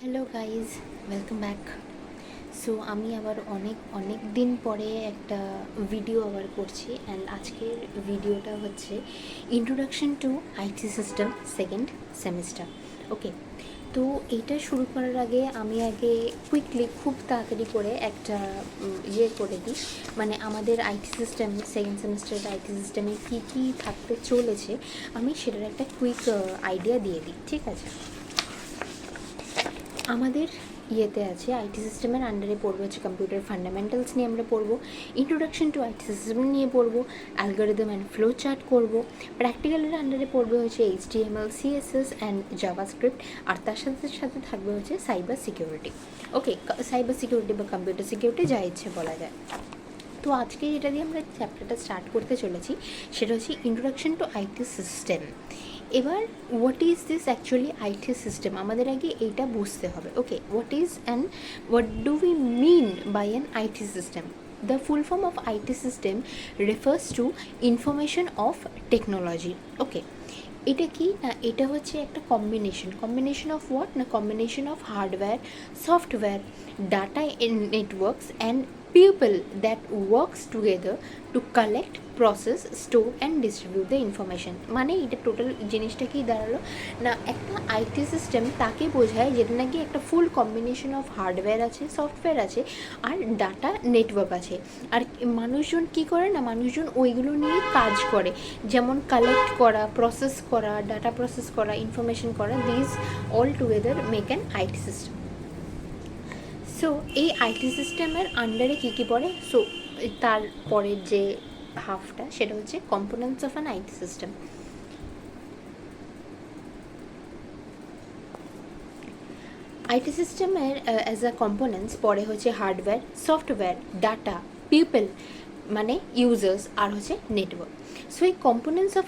Hello guys, welcome back. So আমি আবার অনেক দিন পরে একটা ভিডিও আবার করছি, অ্যান্ড আজকের ভিডিওটা হচ্ছে introduction to IT system second semester. Okay, তো এইটা শুরু করার আগে আমি কুইকলি খুব তাড়াতাড়ি করে একটা করে দিই, মানে আমাদের আইটি সিস্টেম সেকেন্ড সেমিস্টারের আইটি সিস্টেমে কী কী থাকতে চলেছে আমি সেটার একটা কুইক আইডিয়া দিয়ে দিই, ঠিক আছে? আমাদের ইয়েতে আছে আইটি সিস্টেমের আন্ডারে পড়বে হচ্ছে কম্পিউটার ফান্ডামেন্টালস নিয়ে আমরা পড়বো, ইন্ট্রোডাকশন টু আইটি সিস্টেম নিয়ে পড়বো, অ্যালগরিদম অ্যান্ড ফ্লো চার্ট করবো, প্র্যাকটিক্যালের আন্ডারে পড়বে হচ্ছে HTML CSS অ্যান্ড জাভাস্ক্রিপ্ট, আর তার সাথে সাথে থাকবে হচ্ছে সাইবার সিকিউরিটি। ওকে, সাইবার সিকিউরিটি বা কম্পিউটার সিকিউরিটি যা ইচ্ছে বলা যায়। তো আজকে যেটা দিয়ে আমরা চ্যাপ্টারটা স্টার্ট করতে চলেছি সেটা হচ্ছে ইন্ট্রোডাকশন টু আইটি সিস্টেম। এবার what is this actually IT system, আমাদের আগে এইটা বুঝতে হবে। Okay, what do we mean by an IT system? The full form of IT system refers to information of technology. Okay, এটা কি না, এটা হচ্ছে একটা কম্বিনেশন অফ হোয়াট না, combination of hardware, software, data networks and people that works together to collect, process, store and distribute the information। মানে এটা total জিনিসটা কি দাঁড়ালো না, একটা আইটি সিস্টেম তাকে বোঝায় যেটা নাকি একটা ফুল কম্বিনেশন অফ হার্ডওয়্যার আছে, সফটওয়্যার আছে আর ডাটা নেটওয়ার্ক আছে। আর মানুষজন কি করে না, মানুষজন ওইগুলো নিয়ে কাজ করে, যেমন কালেক্ট করা, প্রসেস করা, ডাটা প্রসেস করা, ইনফরমেশন করা, this all together make an IT system. So এই আইটি সিস্টেমের আন্ডারে কী কী পড়ে? সো তারপরের যে হাফটা সেটা হচ্ছে components of an IT system. IT সিস্টেমের অ্যাজ আ কম্পোনেন্টস পড়ে হচ্ছে হার্ডওয়্যার, সফটওয়্যার, ডাটা, পিপল মানে ইউজার্স, আর হচ্ছে নেটওয়ার্ক। সো এই কম্পোনেন্টস অফ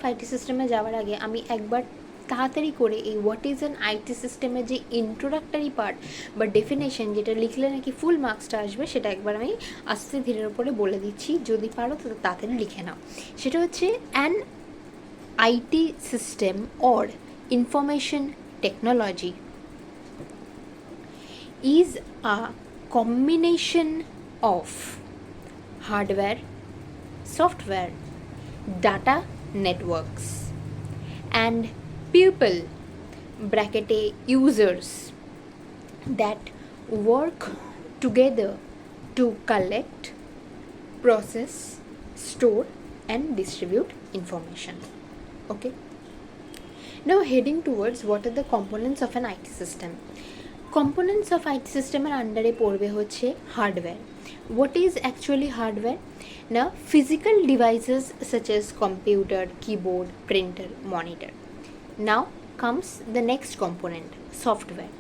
আইটি সিস্টেমে যাওয়ার আগে আমি একবার তাড়াতাড়ি করে এই হোয়াট ইজ অ্যান আইটি সিস্টেমের যে ইন্ট্রোডাক্টরি পার্ট বা ডেফিনেশন, যেটা লিখলে নাকি ফুল মার্কসটা আসবে, সেটা একবার আমি আস্তে ধীরের উপরে বলে দিচ্ছি, যদি পারো তো তাড়াতাড়ি লিখে নাও। সেটা হচ্ছে an IT system or information technology is a combination of hardware, software, data networks and people (bracket users) that work together to collect, process, store and distribute information. Okay, now heading towards what are the components of an IT system. Components of IT system এর আন্ডারে পড়বে হচ্ছে hardware. What is actually hardware? Now physical devices such as computer, keyboard, printer, monitor. Now comes the next component, software,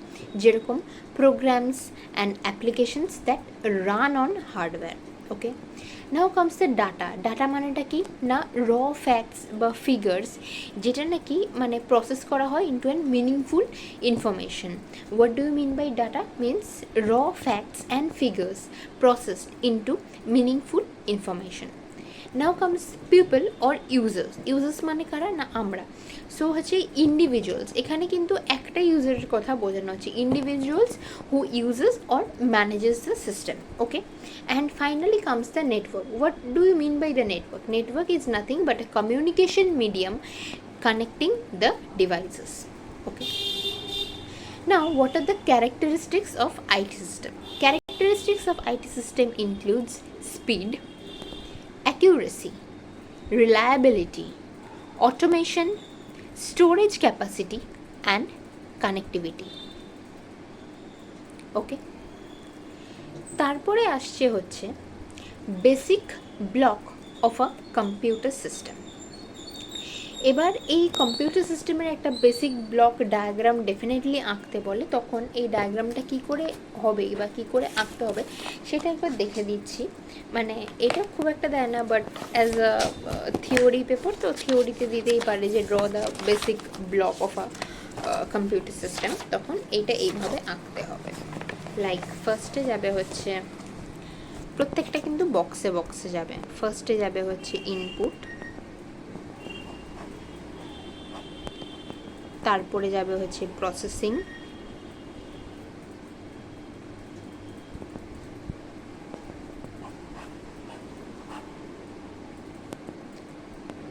যেরকম programs and applications that run on hardware. Okay, now comes the data মানেটা কি না, র facts বা figures, যেটা নাকি মানে process করা হয় into an meaningful information. What do you mean by data? Means raw facts and figures processed into meaningful information. Now comes people or users মানে কারা না, আমরা। সো হচ্ছে ইন্ডিভিজুয়ালস, এখানে কিন্তু একটা ইউজারের কথা বোঝানো হচ্ছে, individuals who uses or manages the system. Okay, and finally comes the network. What do you mean by the network? Network is nothing but a communication medium connecting the devices. Okay, now what are the characteristics of IT system? Characteristics of IT system includes speed, accuracy, reliability, automation, storage capacity and connectivity. ওকে, তারপরে আসছে হচ্ছে basic block of a computer system. এবার এই computer সিস্টেমের একটা basic block diagram definitely আঁকতে বলে, তখন এই ডায়াগ্রামটা কী করে হবে বা কী করে আঁকতে হবে সেটা একবার দেখে দিচ্ছি। মানে এটা খুব একটা দেয় না, but as a theory paper তো থিওরিতে দিতেই পারে যে draw the basic block of a computer system, তখন এইটা এইভাবে আঁকতে হবে। লাইক ফার্স্টে যাবে হচ্ছে, প্রত্যেকটা কিন্তু বক্সে বক্সে যাবে। ফার্স্টে যাবে হচ্ছে ইনপুট, তারপরে যাবে হচ্ছে প্রসেসিং,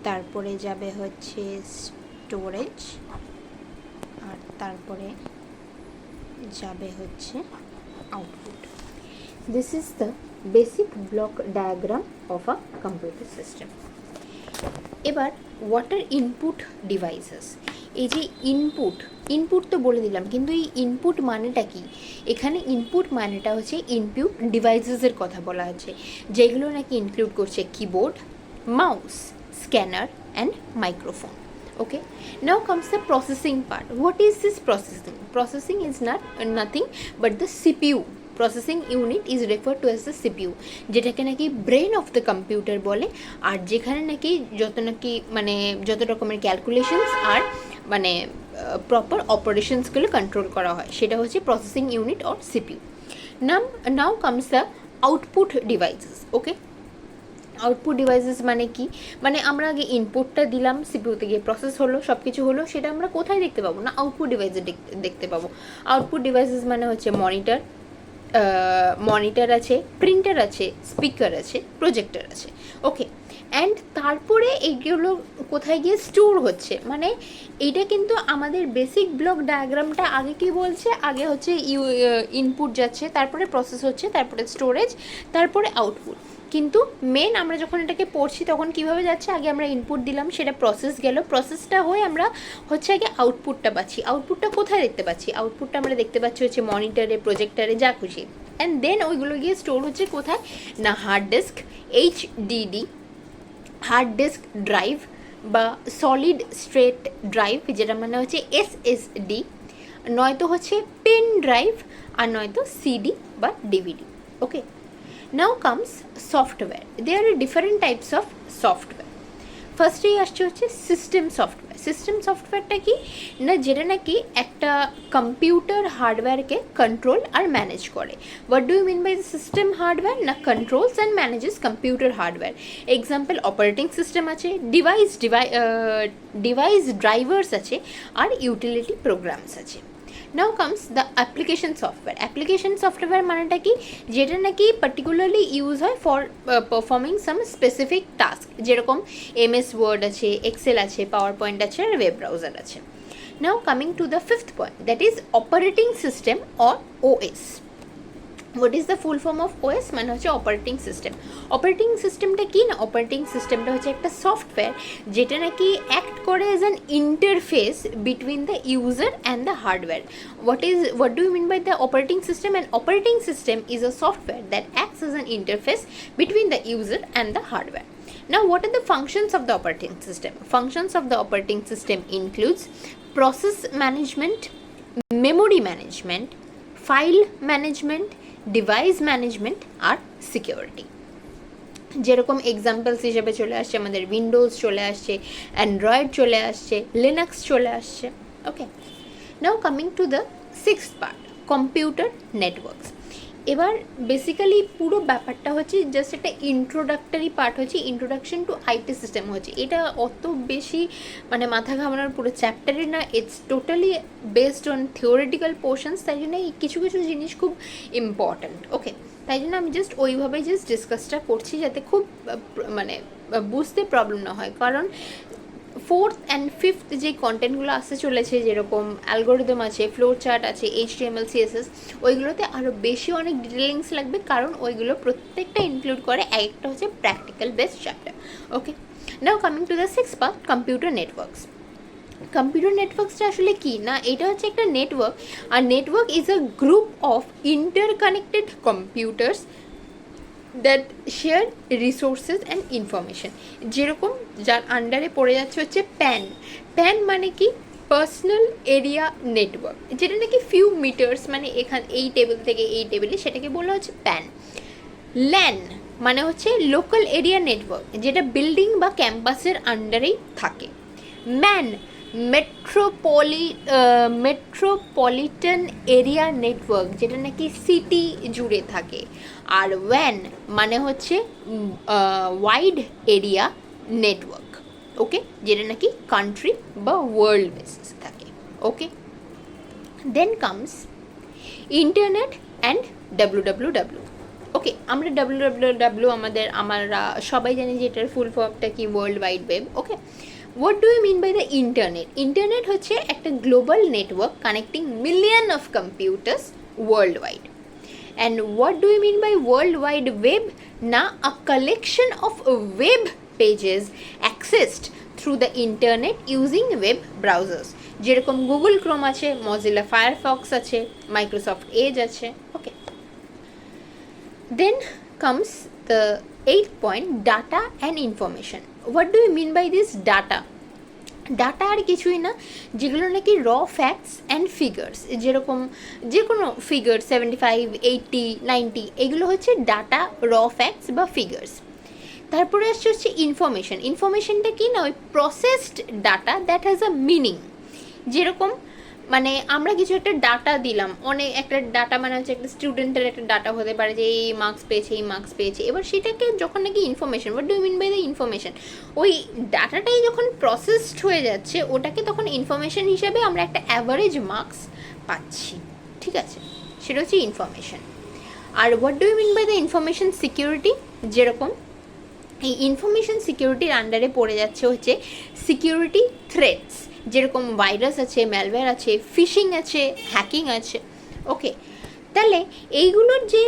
তারপরে যাবে হচ্ছে স্টোরেজ, আর তারপরে যাবে হচ্ছে output. This is the basic block diagram of a computer system. এবার হোয়াট আর ইনপুট ডিভাইসেস? এই যে ইনপুট তো বলে দিলাম, কিন্তু এই ইনপুট মানেটা কি? এখানে ইনপুট মানেটা হচ্ছে ইনপুট ডিভাইসেসের কথা বলা আছে, যেগুলো নাকি ইনক্লুড করছে keyboard, mouse, scanner and microphone. Okay, now comes the processing part. What is this processing? Processing is nothing but the CPU. Processing unit is referred to as the CPU, যেটাকে নাকি brain of the computer বলে, আর যেখানে নাকি যত রকমের calculations আর proper অপারেশনসগুলো control করা হয়, সেটা হচ্ছে processing unit or CPU. Now comes the output devices. Okay, output devices মানে কি? আমরা আগে ইনপুটটা দিলাম, সিপিইউতে গিয়ে প্রসেস হলো, সব কিছু হলো, সেটা আমরা কোথায় দেখতে পাবো? না, আউটপুট ডিভাইসে দেখতে পাবো। আউটপুট ডিভাইসেস মানে হচ্ছে মনিটর আছে, প্রিন্টার আছে, স্পিকার আছে, প্রজেক্টর আছে। ওকে, অ্যান্ড তারপরে এইগুলো কোথায় গিয়ে স্টোর হচ্ছে? এইটা কিন্তু আমাদের বেসিক ব্লক ডায়াগ্রামটা আগে কি বলছে? আগে হচ্ছে ইনপুট যাচ্ছে, তারপরে প্রসেস হচ্ছে, তারপরে স্টোরেজ, তারপরে আউটপুট। কিন্তু মেন আমরা যখন এটাকে পড়ছি তখন কিভাবে যাচ্ছে? আগে আমরা ইনপুট দিলাম, সেটা প্রসেস গেল, প্রসেসটা হয়ে আমরা হচ্ছে আগে আউটপুটটা পাচ্ছি। আউটপুটটা কোথায় দেখতে পাচ্ছি? আউটপুটটা আমরা দেখতে পাচ্ছি হচ্ছে মনিটরে, প্রজেক্টারে, যা খুশি। অ্যান্ড দেন ওইগুলো গিয়ে স্টোর হচ্ছে কোথায়? না, hard disk, HDD, hard disk drive বা সলিড স্টেট ড্রাইভ, যেটা মানে হচ্ছে SSD, নয়তো হচ্ছে পেন ড্রাইভ, আর নয়তো CD বা DVD। Okay, now comes software. There are different types of software. ফার্স্টেই আসছে হচ্ছে সিস্টেম সফটওয়্যার। সিস্টেম সফটওয়্যারটা কি না, যেটা নাকি একটা কম্পিউটার হার্ডওয়্যারকে কন্ট্রোল আর ম্যানেজ করে। What do you mean by system hardware? না, controls and manages computer hardware. Example operating system আছে, ডিভাইস ড্রাইভার্স আছে, আর ইউটিলিটি প্রোগ্রামস আছে। Now comes the application software. Application software মানেটা কি? যেটা নাকি পার্টিকুলারলি ইউজ হয় for performing some specific task, যেরকম MS ওয়ার্ড আছে, এক্সেল আছে, পাওয়ার পয়েন্ট আছে, আর ওয়েব ব্রাউজার আছে। Now coming to the fifth point, that is operating system or OS। What is the full form of OS? মানে হচ্ছে operating system. Operating সিস্টেমটা কি না? অপারেটিং সিস্টেমটা হচ্ছে একটা সফটওয়্যার যেটা নাকি অ্যাক্ট করে as an interface between the user and the hardware. What do you mean by the operating system? An operating system is a software that acts as an interface between the user and the hardware. Now, what are the functions of the operating system? Functions of the operating system includes process management, memory management, file management, device management আর security. যেরকম examples হিসেবে চলে আসছে আমাদের Windows চলে আসছে, Android চলে আসছে, লিনাক্স চলে আসছে। Okay, now coming to the sixth part, computer networks. এবার বেসিক্যালি পুরো ব্যাপারটা হচ্ছে জাস্ট একটা ইন্ট্রোডাক্টরি পার্ট, হচ্ছে ইন্ট্রোডাকশন টু IT সিস্টেম হচ্ছে। এটা অত বেশি মাথা ঘামানোর পুরো চ্যাপ্টারে না, it's totally based on theoretical portions, তাই জন্য এই কিছু কিছু জিনিস খুব ইম্পর্ট্যান্ট। ওকে, তাই জন্য আমি জাস্ট ওইভাবেই ডিসকাসটা করছি, যাতে খুব বুঝতে প্রবলেম না হয়। কারণ ফোর্থ অ্যান্ড ফিফথ যে কন্টেন্টগুলো আসতে চলেছে, যেরকম অ্যালগোরিদম আছে, ফ্লো চার্ট আছে, HTML CSS, ওইগুলোতে আরও বেশি অনেক ডিটেলিংস লাগবে, কারণ ওইগুলো প্রত্যেকটা ইনক্লুড করে একটা হচ্ছে practical based chapter. Okay, now coming to the six part, computer networks. Computer নেটওয়ার্কসটা আসলে কি না, এটা হচ্ছে একটা নেটওয়ার্ক, আর network is a group of interconnected computers that share resources and information. যেরকম যার আন্ডারে পড়ে যাচ্ছে হচ্ছে প্যান মানে কি? পার্সোনাল এরিয়া নেটওয়ার্ক, যেটা নাকি ফিউ মিটার্স, এই টেবিল থেকে এই টেবিলে, সেটাকে বলা হচ্ছে প্যান। ল্যান মানে হচ্ছে লোকাল এরিয়া নেটওয়ার্ক, যেটা বিল্ডিং বা ক্যাম্পাসের আন্ডারেই থাকে। ম্যান মেট্রোপলিটন এরিয়া নেটওয়ার্ক, যেটা নাকি সিটি জুড়ে থাকে। আর ওয়ান মানে হচ্ছে ওয়াইড এরিয়া নেটওয়ার্ক। ওকে, যেটা নাকি কান্ট্রি বা ওয়ার্ল্ড বেসিসে থাকে। Okay, then comes internet and www. ওকে, আমরা www আমরা সবাই জানি যে এটার ফুল ফর্মটা কি, world wide web. Okay, what do you mean by the internet? Internet হচ্ছে একটা global network connecting million of computers world wide. And what do you mean by World Wide Web? Na, a collection of web pages accessed through the internet using web browsers. যেরকম Google Chrome আছে, Mozilla Firefox আছে, Microsoft Edge আছে। ওকে, then comes the 8th point, data and information. What do you mean by this data? Data আর কিছুই না, যেগুলো নাকি র ফ্যাক্টস অ্যান্ড ফিগার্স, যেরকম যে কোনো ফিগার 75, 80, 90, এগুলো হচ্ছে ডাটা, র ফ্যাক্টস বা ফিগার্স। তারপরে আসছে হচ্ছে ইনফরমেশন। ইনফরমেশনটা কি না, ওই processed data that has a meaning. যেরকম মানে আমরা কিছু একটা ডাটা দিলাম, অনেক একটা ডাটা মানে হচ্ছে একটা স্টুডেন্টের একটা ডাটা হতে পারে যে এই মার্কস পেয়েছে, এই মার্কস পেয়েছে। এবার সেটাকে যখন নাকি information, what do you mean by the information, ওই ডাটাটাই যখন প্রসেসড হয়ে যাচ্ছে ওটাকে তখন ইনফরমেশন হিসাবে আমরা একটা অ্যাভারেজ মার্কস পাচ্ছি। ঠিক আছে, সেটা হচ্ছে ইনফরমেশন। আর what do you mean by the information security, যেরকম এই ইনফরমেশন সিকিউরিটির আন্ডারে পড়ে যাচ্ছে হচ্ছে সিকিউরিটি থ্রেটস, যেরকম ভাইরাস আছে, ম্যালওয়্যার আছে, ফিশিং আছে, হ্যাকিং আছে। ওকে, তাহলে এইগুলোর যে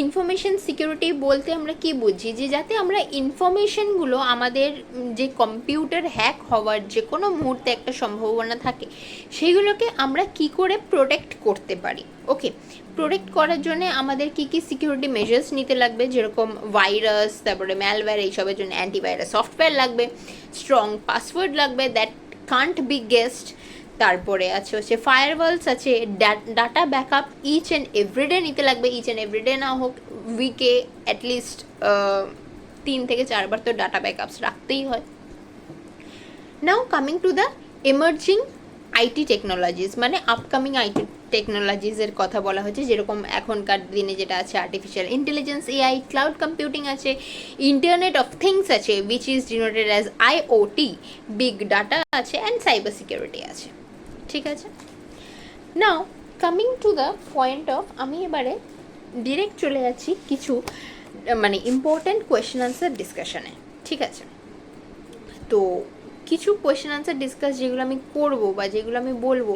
ইনফরমেশন সিকিউরিটি বলতে আমরা কি বুঝি, যে যাতে আমরা ইনফরমেশনগুলো আমাদের যে কম্পিউটার হ্যাক হওয়ার যে কোনো মুহূর্তে একটা সম্ভাবনা থাকে, সেইগুলোকে আমরা কি করে প্রোটেক্ট করতে পারি। ওকে, প্রোটেক্ট করার জন্য আমাদের কি কি সিকিউরিটি মেজার্স নিতে লাগবে, যেরকম ভাইরাস, তারপরে ম্যালওয়্যার, এইসবের জন্য অ্যান্টিভাইরাস সফটওয়্যার লাগবে, স্ট্রং পাসওয়ার্ড লাগবে দ্যাট কান্ট বি গেসড। তারপরে আছে হচ্ছে ফায়ারওয়ালস আছে, data backup each and everyday নিতে লাগবে, ইচ অ্যান্ড এভরিডে না হোক উইকে অ্যাটলিস্ট 3 থেকে 4 বার তো ডাটা ব্যাকআপস রাখতেই হয়। নাও coming to the emerging IT technologies, মানে আপকামিং আইটি টেকনোলজিসের কথা বলা হচ্ছে, যেরকম এখনকার দিনে যেটা আছে artificial intelligence, AI, cloud computing আছে, ইন্টারনেট অফ থিংস আছে which is denoted as IoT, big data আছে অ্যান্ড সাইবার সিকিউরিটি আছে। ঠিক আছে, now coming to the point of, আমি এবারে ডিরেক্ট চলে যাচ্ছি কিছু মানে ইম্পর্ট্যান্ট কোয়েশ্চেন আনসার ডিসকাশনে। ঠিক আছে, তো কিছু কোয়েশ্চেন আনসার ডিসকাস যেগুলো আমি করবো বা যেগুলো আমি বলবো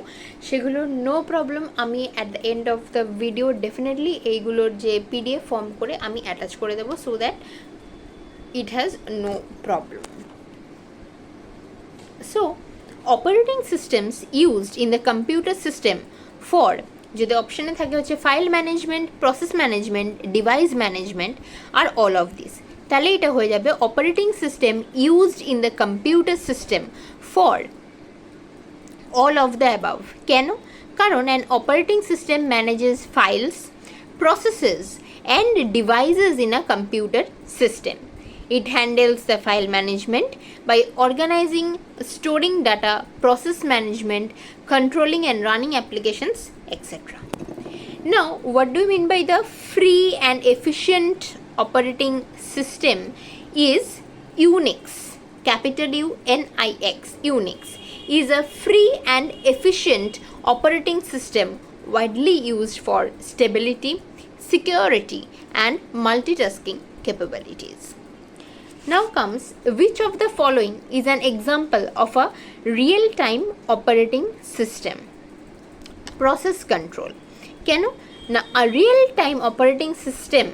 সেগুলো নো প্রবলেম, আমি at the end of the video definitely এইগুলোর যে পিডিএফ ফর্ম করে আমি অ্যাটাচ করে দেবো, so that it has no problem. So operating systems used in the computer system for, যদি অপশানে থাকে হচ্ছে file management, process management, device management আর অল অফ দিস, তাহলে এটা হয়ে যাবে operating system used in the computer system for all of the above. কেন? কারণ an operating system manages files, processes and devices in a computer system. It handles the file management by organizing, storing data, process management, controlling and running applications, etc. Now, what do you mean by the free and efficient operating system is Unix, capital U-N-I-X, Unix is a free and efficient operating system widely used for stability, security and multitasking capabilities. Now comes, which of the following is an example of a real-time operating system? Process control. Can now a real-time operating system,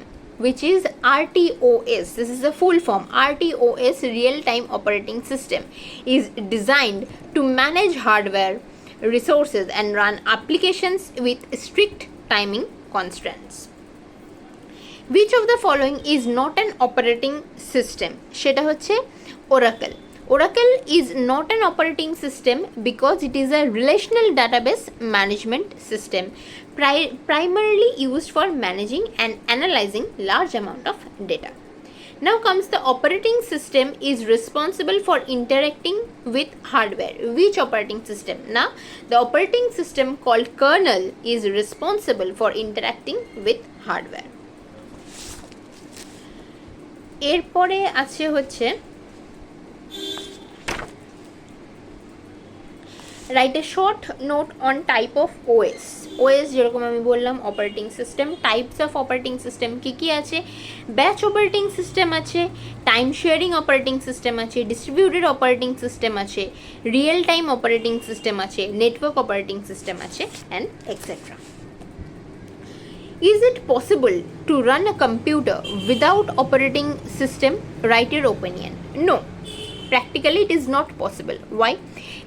which is RTOS, this is the full form, RTOS, real-time operating system, is designed to manage hardware resources and run applications with strict timing constraints. Which of the following is not an operating system? সেটা হচ্ছে Oracle. Oracle is not an operating system because it is a relational database management system primarily used for managing and analyzing large amount of data. Now comes the operating system is responsible for interacting with hardware. Which operating system? Now, the operating system called kernel is responsible for interacting with hardware. এরপরে আছে হচ্ছে write a short note on type of OS. OS যেরকম আমি বললাম operating system, types of operating system কী কী আছে, batch operating system আছে, টাইম শেয়ারিং অপারেটিং সিস্টেম আছে, ডিস্ট্রিবিউটেড অপারেটিং সিস্টেম আছে, রিয়েল টাইম অপারেটিং সিস্টেম আছে, নেটওয়ার্ক অপারেটিং সিস্টেম আছে, and etcetera. Is it possible to run a computer without operating system? Write your opinion. No, practically it is not possible. Why?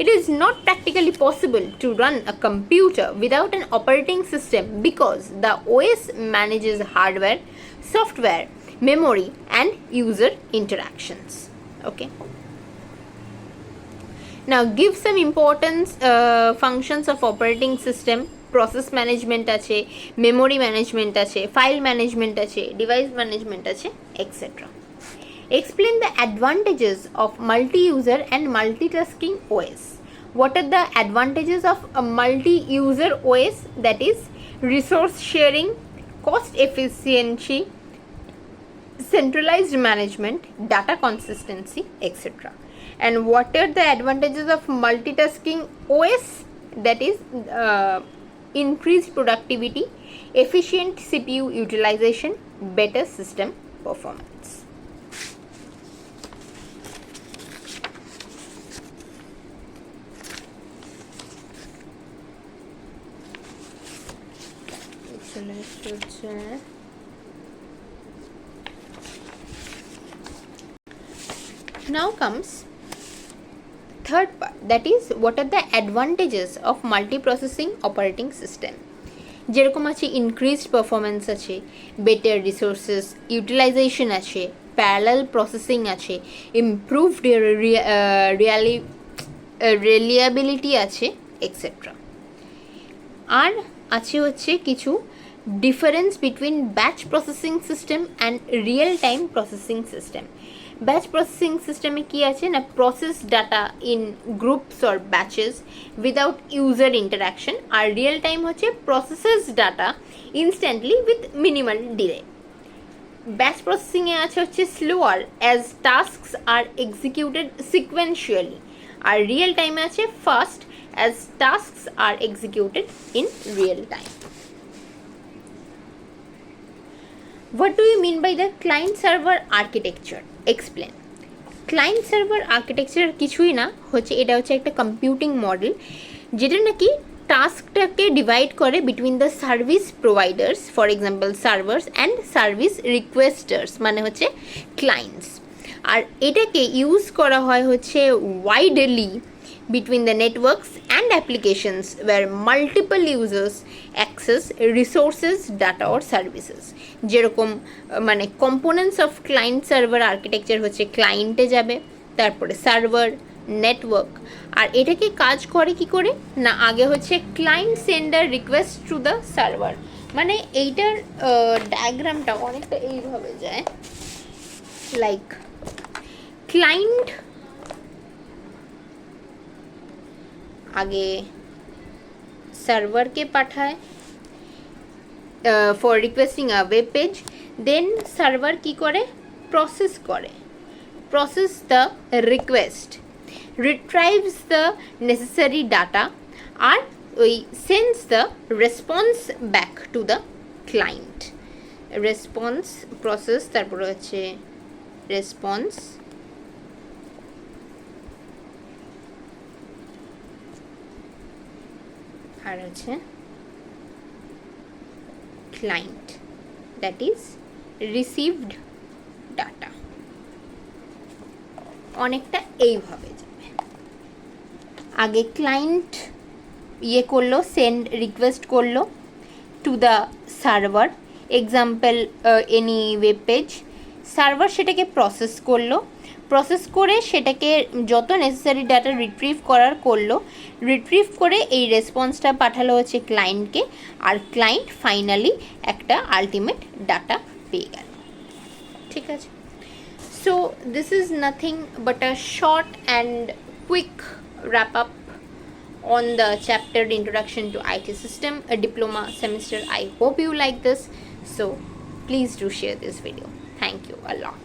It is not practically possible to run a computer without an operating system because the OS manages hardware, software, memory and user interactions. Okay. Now give some importance functions of operating system. Process management আছে, memory management আছে, file management আছে, device management আছে, etcetera. Explain the advantages of multi user and multitasking OS. What are the advantages of multi user OS? That is resource sharing, cost efficiency, centralized management, data consistency, etc. And what are the advantages of multitasking OS? That is increased productivity, efficient CPU utilization, better system performance. Now comes third part, that is what are the advantages of multiprocessing operating system. যেরকম আছে increased performance আছে, better resources utilization আছে, parallel processing আছে, improved reliability আছে, etc. আর আছে হচ্ছে কিছু difference between batch processing system and real time processing system. Batch processing সিস্টেমে কী আছে না, process data in groups or batches without user interaction, আর রিয়েল টাইম হচ্ছে processes data instantly with minimal delay. Batch প্রসেসিংয়ে আছে হচ্ছে slower as tasks are executed sequentially, আর রিয়েল টাইমে আছে fast as tasks are executed in real time. What do you mean by the client server architecture? Explain. Client server architecture কিছুই না, হচ্ছে এটা হচ্ছে একটা কম্পিউটিং মডেল যেটা নাকি টাস্কটাকে ডিভাইড করে between the service providers, for example servers and service requesters, মানে হচ্ছে ক্লায়েন্টস। আর এটাকে ইউজ করা হয় হচ্ছে widely between the networks and applications where multiple users access resources, data or services. যেরকম মানে components of client server architecture হচ্ছে ক্লায়েন্টে যাবে, তারপরে সার্ভার, নেটওয়ার্ক। আর এটাকে কাজ করে কি করে না, আগে হচ্ছে client sender request to the server, মানে এইটার ডায়াগ্রামটা অনেকটা এইভাবে যায়, লাইক ক্লায়েন্ট আগে সার্ভারকে পাঠায় for requesting a web page, then server কী করে, process the request, retrieves the necessary data, আর ওই sends the response back to the client. Response process, তারপরে হচ্ছে রেসপন্স, আর আছে client, that is received data. অনেকটা এইভাবে যাবে, আগে ক্লায়েন্ট করলো, সেন্ড রিকোয়েস্ট করলো to the server, example any web page, server সেটাকে প্রসেস করে সেটাকে যত নেসেসারি ডাটা রিট্রিভ করে এই রেসপন্সটা পাঠালো হচ্ছে ক্লায়েন্টকে, আর ক্লায়েন্ট ফাইনালি একটা আলটিমেট ডাটা পেয়ে গেল। ঠিক আছে, so this is nothing but a short and quick wrap up on the chapter Introduction to IT System, a diploma semester. I hope you like this, so please do share this video. Thank you a lot.